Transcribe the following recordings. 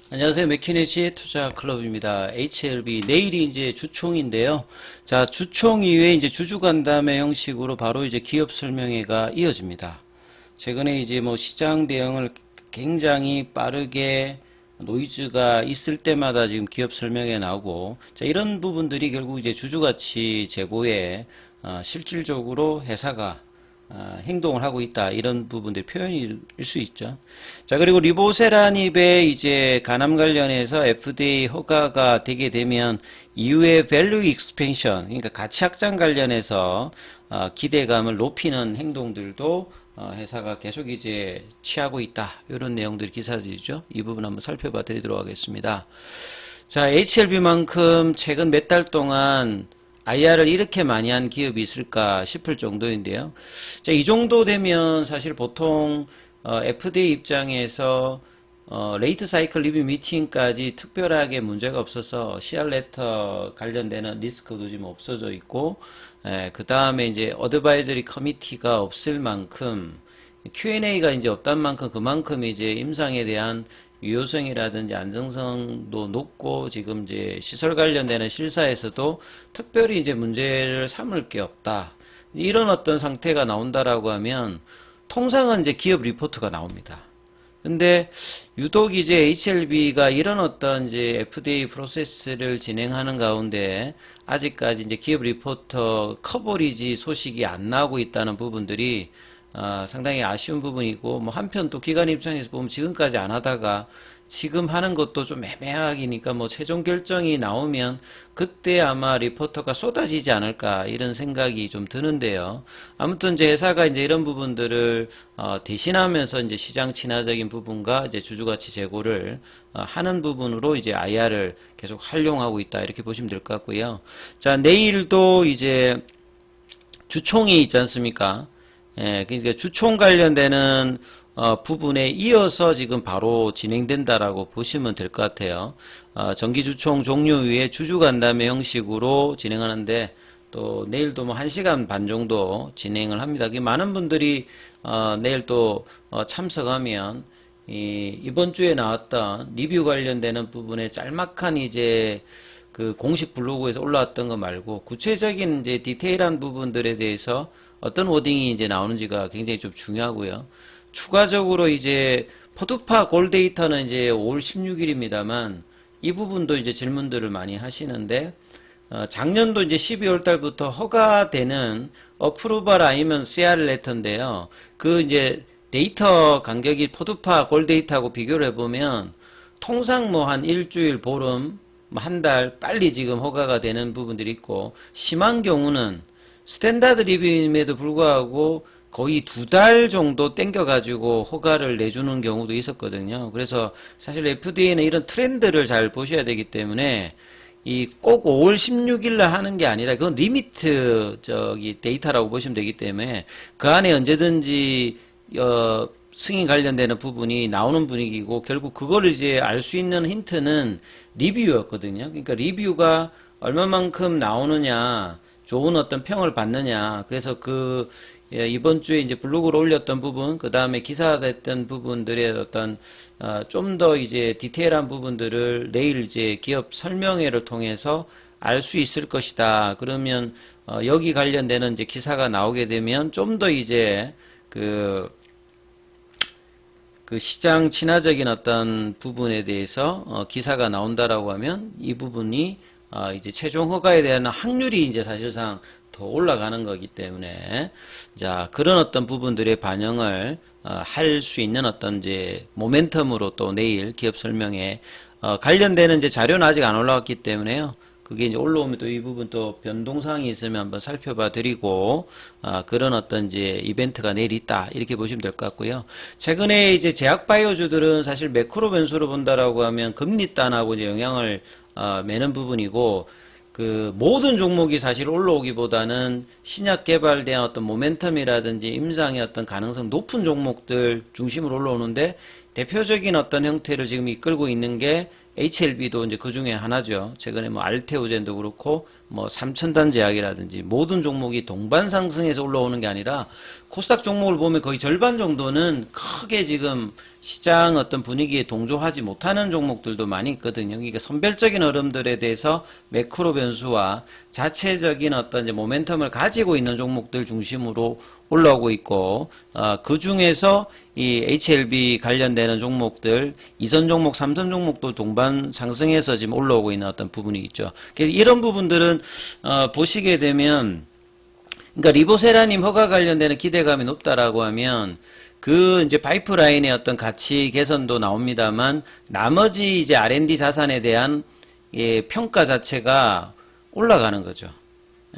안녕하세요. 맥키네지 투자 클럽입니다. HLB 내일이 이제 주총인데요. 자, 주총 이후에 이제 주주간담회 형식으로 바로 이제 기업 설명회가 이어집니다. 최근에 이제 뭐 시장 대응을 굉장히 빠르게 노이즈가 있을 때마다 지금 기업 설명회 나오고, 자, 이런 부분들이 결국 이제 주주가치 제고에 실질적으로 회사가 행동을 하고 있다, 이런 부분들 표현일 수 있죠. 자, 그리고 리보세라닙의 이제 간암 관련해서 FDA 허가가 되게 되면 이후에 밸류 익스펜션, 그러니까 가치 확장 관련해서 기대감을 높이는 행동들도 회사가 계속 이제 취하고 있다, 이런 내용들이 기사들이죠. 이 부분 한번 살펴봐 드리도록 하겠습니다. 자, HLB만큼 최근 몇 달 동안 IR을 이렇게 많이 한 기업이 있을까 싶을 정도인데요. 자, 이 정도 되면 사실 보통 FDA 입장에서 레이트 사이클 리뷰 미팅까지 특별하게 문제가 없어서 CR 레터 관련되는 리스크도 지금 없어져 있고, 그 다음에 이제 어드바이저리 커미티가 없을 만큼 Q&A가 이제 없단 만큼 그만큼 이제 임상에 대한 유효성이라든지 안정성도 높고, 지금 이제 시설 관련되는 실사에서도 특별히 이제 문제를 삼을 게 없다, 이런 어떤 상태가 나온다라고 하면 통상은 이제 기업 리포트가 나옵니다. 근데 유독 이제 HLB가 이런 어떤 이제 FDA 프로세스를 진행하는 가운데 아직까지 이제 기업 리포터 커버리지 소식이 안 나오고 있다는 부분들이 상당히 아쉬운 부분이고, 뭐 한편 또 기관 입장에서 보면 지금까지 안 하다가 지금 하는 것도 좀 애매하기니까 뭐 최종 결정이 나오면 그때 아마 리포터가 쏟아지지 않을까, 이런 생각이 좀 드는데요. 아무튼 이제 회사가 이제 이런 부분들을 대신하면서 이제 시장 친화적인 부분과 이제 주주가치 제고를 하는 부분으로 이제 IR을 계속 활용하고 있다, 이렇게 보시면 될 것 같고요. 자, 내일도 이제 주총이 있지 않습니까? 예, 그러니까 주총 관련되는 부분에 이어서 지금 바로 진행된다라고 보시면 될 것 같아요. 정기 주총 종료 후에 주주간담회 형식으로 진행하는데, 또 내일도 뭐 1시간 반 정도 진행을 합니다. 많은 분들이 내일 또 참석하면 이번 주에 나왔던 리뷰 관련되는 부분에 짤막한 이제 그 공식 블로그에서 올라왔던 거 말고 구체적인 이제 디테일한 부분들에 대해서 어떤 워딩이 이제 나오는지가 굉장히 좀 중요하고요. 추가적으로 이제 포드파 골 데이터는 이제 5월 16일입니다만 이 부분도 이제 질문들을 많이 하시는데, 작년도 이제 12월 달부터 허가되는 어프루발 아니면 CR 레터인데요. 그 이제 데이터 간격이 포드파 골 데이터하고 비교를 해보면 통상 뭐 한 일주일, 보름, 뭐 한 달 빨리 지금 허가가 되는 부분들이 있고, 심한 경우는 스탠다드 리뷰임에도 불구하고 거의 2달 정도 땡겨가지고 허가를 내주는 경우도 있었거든요. 그래서 사실 FDA는 이런 트렌드를 잘 보셔야 되기 때문에 이 꼭 5월 16일 날 하는 게 아니라 그건 리미트 데이터라고 보시면 되기 때문에 그 안에 언제든지 승인 관련되는 부분이 나오는 분위기고, 결국 그걸 이제 알 수 있는 힌트는 리뷰였거든요. 그러니까 리뷰가 얼마만큼 나오느냐, 좋은 어떤 평을 받느냐. 그래서 이번 주에 이제 블로그로 올렸던 부분, 그 다음에 기사됐던 부분들의 어떤 좀 더 이제 디테일한 부분들을 내일 이제 기업 설명회를 통해서 알 수 있을 것이다. 그러면 여기 관련되는 이제 기사가 나오게 되면 좀 더 이제 그 시장 친화적인 어떤 부분에 대해서 기사가 나온다라고 하면 이 부분이 이제 최종 허가에 대한 확률이 이제 사실상 더 올라가는 거기 때문에, 자, 그런 어떤 부분들의 반영을 할 수 있는 어떤 이제 모멘텀으로 또 내일 기업 설명에 관련되는 이제 자료는 아직 안 올라왔기 때문에요. 그게 이제 올라오면 또 이 부분 또 변동사항이 있으면 한번 살펴봐 드리고, 그런 어떤 이제 이벤트가 내일 있다, 이렇게 보시면 될 것 같고요. 최근에 이제 제약바이오주들은 사실 매크로 변수로 본다라고 하면 금리 단하고 이제 영향을 매는 부분이고, 그 모든 종목이 사실 올라오기보다는 신약 개발에 대한 어떤 모멘텀이라든지 임상의 어떤 가능성 높은 종목들 중심으로 올라오는데, 대표적인 어떤 형태를 지금 이끌고 있는 게 HLB도 이제 그 중에 하나죠. 최근에 뭐 알테오젠도 그렇고 뭐 삼천단 제약이라든지 모든 종목이 동반 상승해서 올라오는 게 아니라 코스닥 종목을 보면 거의 절반 정도는 크게 지금 시장 어떤 분위기에 동조하지 못하는 종목들도 많이 있거든요. 그러니까 선별적인 흐름들에 대해서 매크로 변수와 자체적인 어떤 이제 모멘텀을 가지고 있는 종목들 중심으로 올라오고 있고, 그 중에서 이 HLB 관련되는 종목들, 2선 종목, 3선 종목도 동반 상승해서 지금 올라오고 있는 어떤 부분이 있죠. 그래서 이런 부분들은, 보시게 되면, 그러니까 리보세라님 허가 관련되는 기대감이 높다라고 하면, 그 이제 파이프라인의 어떤 가치 개선도 나옵니다만, 나머지 이제 R&D 자산에 대한 평가 자체가 올라가는 거죠.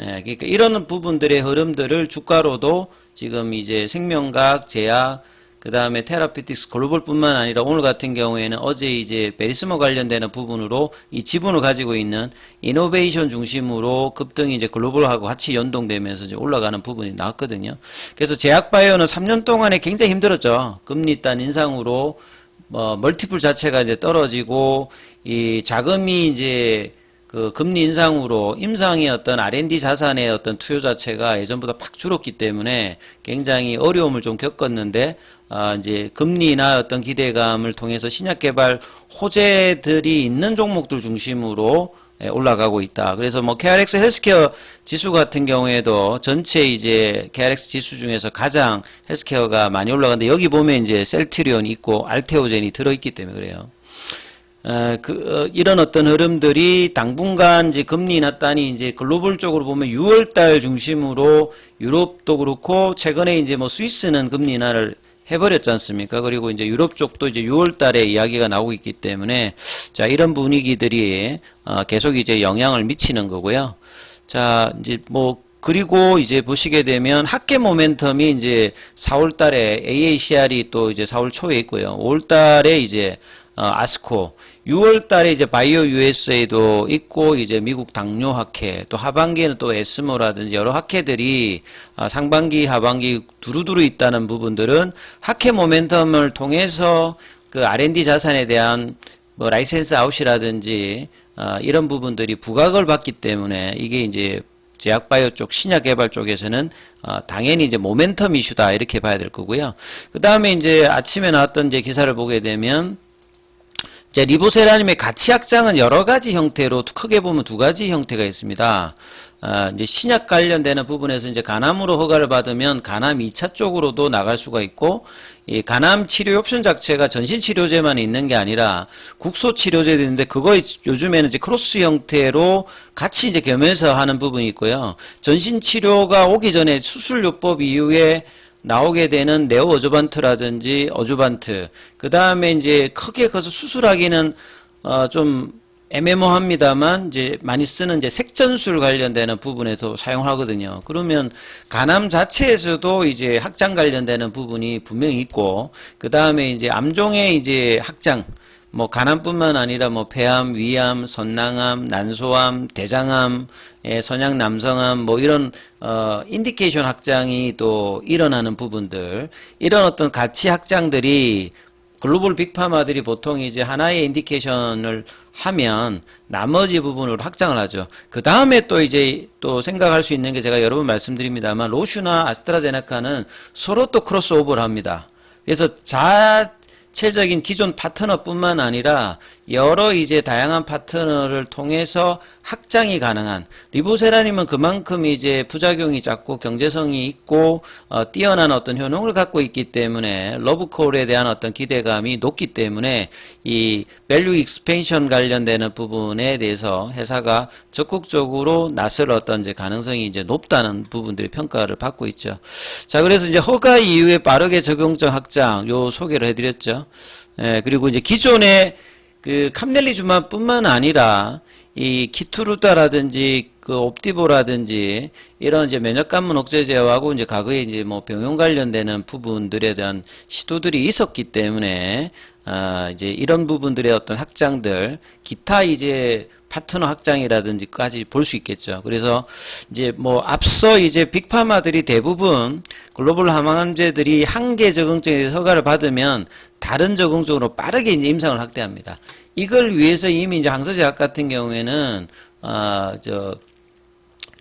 예, 그러니까 이런 부분들의 흐름들을 주가로도 지금 이제 생명과학, 제약, 그 다음에 테라피틱스 글로벌뿐만 아니라 오늘 같은 경우에는 어제 이제 베리스모 관련되는 부분으로 이 지분을 가지고 있는 이노베이션 중심으로 급등이 이제 글로벌하고 같이 연동되면서 이제 올라가는 부분이 나왔거든요. 그래서 제약바이오는 3년 동안에 굉장히 힘들었죠. 금리 단 인상으로 멀티플 자체가 이제 떨어지고 이 자금이 이제 그 금리 인상으로 임상의 어떤 R&D 자산의 어떤 투여 자체가 예전보다 팍 줄었기 때문에 굉장히 어려움을 좀 겪었는데, 이제 금리나 어떤 기대감을 통해서 신약 개발 호재들이 있는 종목들 중심으로 올라가고 있다. 그래서 뭐 KRX 헬스케어 지수 같은 경우에도 전체 이제 KRX 지수 중에서 가장 헬스케어가 많이 올라가는데, 여기 보면 이제 셀트리온이 있고 알테오젠이 들어있기 때문에 그래요. 이런 어떤 흐름들이 당분간 이제 금리 인하단이 이제 글로벌적으로 보면 6월달 중심으로 유럽도 그렇고 최근에 이제 뭐 스위스는 금리 인하를 해버렸지 않습니까? 그리고 이제 유럽 쪽도 이제 6월달에 이야기가 나오고 있기 때문에 자, 이런 분위기들이 계속 이제 영향을 미치는 거고요. 자, 이제 뭐 그리고 이제 보시게 되면 학계 모멘텀이 이제 4월달에 AACR이 또 이제 4월 초에 있고요. 5월달에 이제 아스코, 6월달에 이제 바이오 USA도 있고, 이제 미국 당뇨 학회, 또 하반기에는 또 에스모라든지 여러 학회들이 상반기, 하반기 두루두루 있다는 부분들은 학회 모멘텀을 통해서 그 R&D 자산에 대한 뭐 라이센스 아웃이라든지 이런 부분들이 부각을 받기 때문에 이게 이제 제약바이오 쪽, 신약 개발 쪽에서는 당연히 이제 모멘텀 이슈다 이렇게 봐야 될 거고요. 그 다음에 이제 아침에 나왔던 이제 기사를 보게 되면 이제 리보세라님의 가치 확장은 여러 가지 형태로 크게 보면 두 가지 형태가 있습니다. 이제 신약 관련되는 부분에서 이제 간암으로 허가를 받으면 간암 2차 쪽으로도 나갈 수가 있고, 이 간암 치료 옵션 자체가 전신 치료제만 있는 게 아니라 국소 치료제도 있는데 그거 요즘에는 이제 크로스 형태로 같이 이제 겸해서 하는 부분이 있고요. 전신 치료가 오기 전에 수술요법 이후에 나오게 되는 네오 어주반트라든지 어주반트, 그 다음에 이제 크게 커서 수술하기는 좀 애매모호합니다만 이제 많이 쓰는 이제 색전술 관련되는 부분에서 사용하거든요. 그러면 간암 자체에서도 이제 확장 관련되는 부분이 분명히 있고, 그 다음에 이제 암종의 이제 확장, 뭐 간암뿐만 아니라 뭐 폐암, 위암, 선낭암, 난소암, 대장암, 선양 남성암 뭐 이런 인디케이션 확장이 또 일어나는 부분들, 이런 어떤 가치 확장들이 글로벌 빅파마들이 보통 이제 하나의 인디케이션을 하면 나머지 부분으로 확장을 하죠. 그 다음에 또 이제 또 생각할 수 있는 게 제가 여러 번 말씀드립니다만 로슈나 아스트라제네카는 서로 또 크로스오버를 합니다. 그래서 자체적인 기존 파트너뿐만 아니라 여러 이제 다양한 파트너를 통해서 확장이 가능한, 리보세라님은 그만큼 이제 부작용이 작고 경제성이 있고 뛰어난 어떤 효능을 갖고 있기 때문에 러브콜에 대한 어떤 기대감이 높기 때문에 이 밸류 익스펜션 관련되는 부분에 대해서 회사가 적극적으로 나설 어떤 이제 가능성이 이제 높다는 부분들이 평가를 받고 있죠. 자, 그래서 이제 허가 이후에 빠르게 적용적 확장 요 소개를 해드렸죠. 그리고 이제 기존의 그 캄넬리주마뿐만 아니라 이 키투르다라든지 그 옵디보라든지 이런 이제 면역관문 억제제하고 이제 과거에 이제 뭐 병용 관련되는 부분들에 대한 시도들이 있었기 때문에 이제 이런 부분들의 어떤 확장들, 기타 이제 파트너 확장이라든지까지 볼 수 있겠죠. 그래서 이제 뭐 앞서 이제 빅파마들이 대부분 글로벌 항암제들이 한 개 적응증에 허가를 받으면 다른 적응증으로 빠르게 이제 임상을 확대합니다. 이걸 위해서 이미 이제 항서제약 같은 경우에는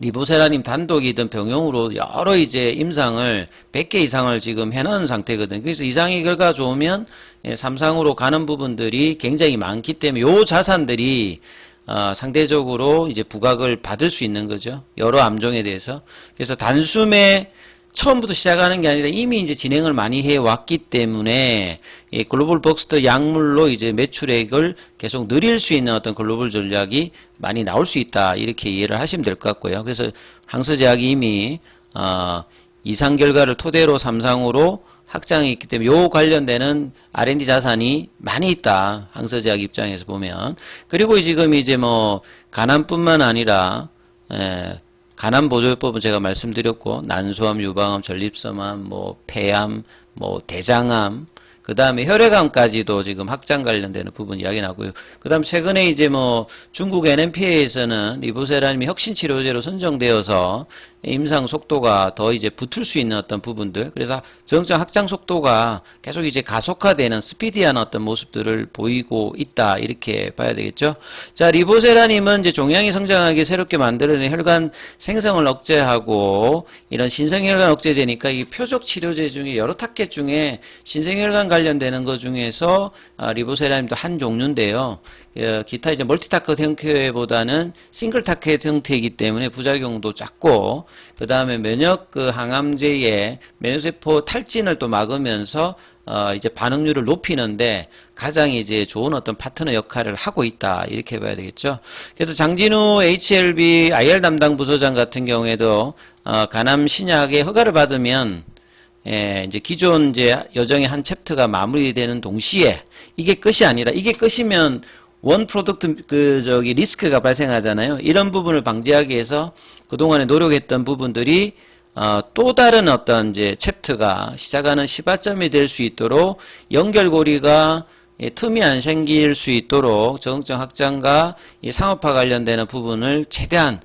리보세라님 단독이든 병용으로 여러 이제 임상을 100개 이상을 지금 해놓은 상태거든요. 그래서 이상의 결과 좋으면 3상으로 가는 부분들이 굉장히 많기 때문에 요 자산들이 상대적으로 이제 부각을 받을 수 있는 거죠. 여러 암종에 대해서. 그래서 단숨에 처음부터 시작하는 게 아니라 이미 이제 진행을 많이 해 왔기 때문에 이 글로벌 버스터 약물로 이제 매출액을 계속 늘릴 수 있는 어떤 글로벌 전략이 많이 나올 수 있다. 이렇게 이해를 하시면 될 것 같고요. 그래서 항서제약이 이미 이상 결과를 토대로 3상으로 확장이 있기 때문에 요 관련되는 R&D 자산이 많이 있다. 항서제약 입장에서 보면. 그리고 지금 이제 뭐 간암뿐만 아니라 간암보조요법은 제가 말씀드렸고, 난소암, 유방암, 전립선암, 뭐 폐암, 뭐 대장암, 그 다음에 혈액암까지도 지금 확장 관련되는 부분 이야기 나고요. 그 다음 최근에 이제 뭐 중국 NMPA에서는 리보세라님이 혁신치료제로 선정되어서 임상 속도가 더 이제 붙을 수 있는 어떤 부분들, 그래서 정증 확장 속도가 계속 이제 가속화되는 스피디한 어떤 모습들을 보이고 있다. 이렇게 봐야 되겠죠. 자, 리보세라님은 이제 종양이 성장하게 새롭게 만들어낸 혈관 생성을 억제하고 이런 신생혈관 억제제니까 이 표적 치료제 중에 여러 타켓 중에 신생혈관 관련되는 것 중에서 리보세라님도 한 종류인데요. 기타 이제 멀티타켓 형태보다는 싱글 타켓 형태이기 때문에 부작용도 작고, 그 다음에 면역 항암제의 면역세포 탈진을 또 막으면서 이제 반응률을 높이는데 가장 이제 좋은 어떤 파트너 역할을 하고 있다. 이렇게 봐야 되겠죠. 그래서 장진우 HLB IR 담당 부서장 같은 경우에도 간암 신약의 허가를 받으면 이제 기존 이제 여정의 한 챕터가 마무리되는 동시에 이게 끝이 아니라, 이게 끝이면 원 프로덕트 리스크가 발생하잖아요. 이런 부분을 방지하기 위해서 그동안에 노력했던 부분들이 또 다른 어떤 이제 챕터가 시작하는 시발점이 될 수 있도록 연결고리가 틈이 안 생길 수 있도록 적응증 확장과 이 상업화 관련되는 부분을 최대한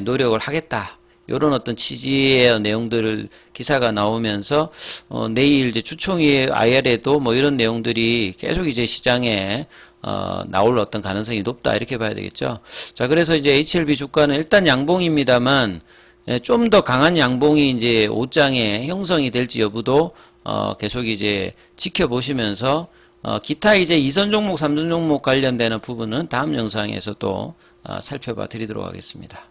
노력을 하겠다. 요런 어떤 취지의 내용들을 기사가 나오면서 내일 이제 주총회 IR에도 뭐 이런 내용들이 계속 이제 시장에 나올 어떤 가능성이 높다. 이렇게 봐야 되겠죠. 자, 그래서 이제 HLB 주가는 일단 양봉입니다만 좀 더 강한 양봉이 이제 5장에 형성이 될지 여부도 계속 이제 지켜보시면서 기타 이제 2선 종목, 3선 종목 관련되는 부분은 다음 영상에서 또 살펴봐 드리도록 하겠습니다.